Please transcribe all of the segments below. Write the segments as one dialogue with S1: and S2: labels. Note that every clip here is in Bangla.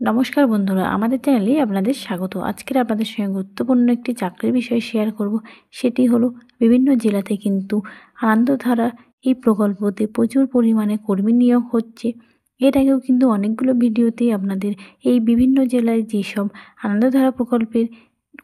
S1: নমস্কার বন্ধুরা, আমাদের চ্যানেলে আপনাদের স্বাগত। আজকের আপনাদের সঙ্গে গুরুত্বপূর্ণ একটি চাকরির বিষয় শেয়ার করব। সেটি হলো বিভিন্ন জেলাতে কিন্তু আনন্দধারা এই প্রকল্পতে প্রচুর পরিমাণে কর্মী নিয়োগ হচ্ছে। এর আগেও কিন্তু অনেকগুলো ভিডিওতেই আপনাদের এই বিভিন্ন জেলায় যেসব আনন্দধারা প্রকল্পের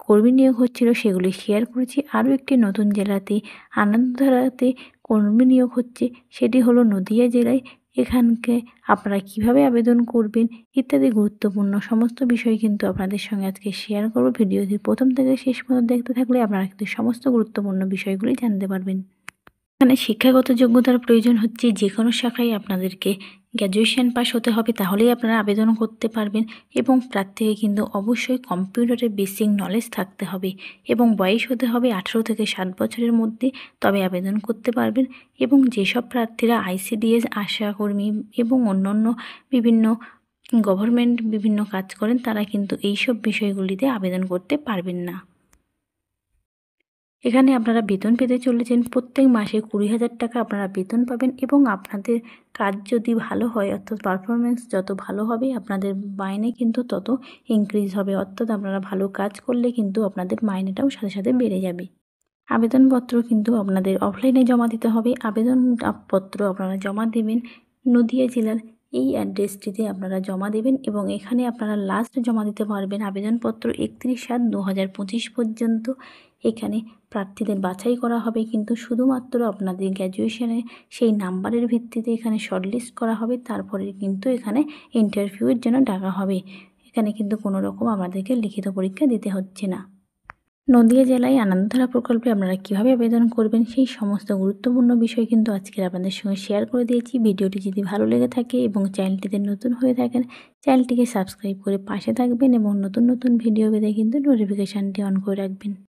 S1: কর্মী নিয়োগ হচ্ছিল সেগুলি শেয়ার করেছি। আরও একটি নতুন জেলাতে আনন্দধারাতে কর্মী নিয়োগ হচ্ছে, সেটি হলো নদিয়া জেলায়। এখানকে আপনারা কিভাবে আবেদন করবেন ইত্যাদি গুরুত্বপূর্ণ সমস্ত বিষয় কিন্তু আপনাদের সঙ্গে আজকে শেয়ার করব। ভিডিওটি প্রথম থেকে শেষ পর্যন্ত দেখতে থাকলে আপনারা কিন্তু সমস্ত গুরুত্বপূর্ণ বিষয়গুলি জানতে পারবেন। এখানে শিক্ষাগত যোগ্যতার প্রয়োজন হচ্ছে যে কোনো শাখায় আপনাদেরকে গ্র্যাজুয়েশন পাস হতে হবে, তাহলেই আপনারা আবেদন করতে পারবেন। এবং প্রার্থীকে কিন্তু অবশ্যই কম্পিউটারের বেসিক নলেজ থাকতে হবে এবং বয়স হতে হবে 18 থেকে 7 বছরের মধ্যে, তবে আবেদন করতে পারবেন। এবং যেসব প্রার্থীরা আইসিডিএস আশাকর্মী এবং অন্যান্য বিভিন্ন গভর্নমেন্ট বিভিন্ন কাজ করেন তারা কিন্তু এইসব বিষয়গুলিতে আবেদন করতে পারবেন না। এখানে আপনারা বেতন পেতে চলেছেন প্রত্যেক মাসে 20,000 টাকা আপনারা বেতন পাবেন। এবং আপনাদের কাজ যদি ভালো হয়, অর্থাৎ পারফরমেন্স যত ভালো হবে আপনাদের মাইনে কিন্তু তত ইনক্রিজ হবে। অর্থাৎ আপনারা ভালো কাজ করলে কিন্তু আপনাদের মাইনেটাও সাথে সাথে বেড়ে যাবে। আবেদনপত্র কিন্তু আপনাদের অফলাইনে জমা দিতে হবে। পত্র আপনারা জমা দেবেন নদিয়া জেলার এই অ্যাড্রেসটিতে আপনারা জমা দেবেন। এবং এখানে আপনারা লাস্ট জমা দিতে পারবেন আবেদনপত্র 31/7/2025 পর্যন্ত। এখানে প্রার্থীদের বাছাই করা হবে কিন্তু শুধুমাত্র আপনাদের গ্র্যাজুয়েশনের সেই নাম্বারের ভিত্তিতে এখানে শর্টলিস্ট করা হবে। তারপরে কিন্তু এখানে ইন্টারভিউয়ের জন্য ডাকা হবে। এখানে কিন্তু কোনো রকম আমাদেরকে লিখিত পরীক্ষা দিতে হচ্ছে না। নদিয়া জেলায় আনন্দধারা প্রকল্পে আপনারা কীভাবে আবেদন করবেন সেই সমস্ত গুরুত্বপূর্ণ বিষয় কিন্তু আজকের আপনাদের সঙ্গে শেয়ার করে দিয়েছি। ভিডিওটি যদি ভালো লেগে থাকে এবং চ্যানেলটিতে নতুন হয়ে থাকেন, চ্যানেলটিকে সাবস্ক্রাইব করে পাশে থাকবেন এবং নতুন নতুন ভিডিও পেতে কিন্তু নোটিফিকেশানটি অন করে রাখবেন।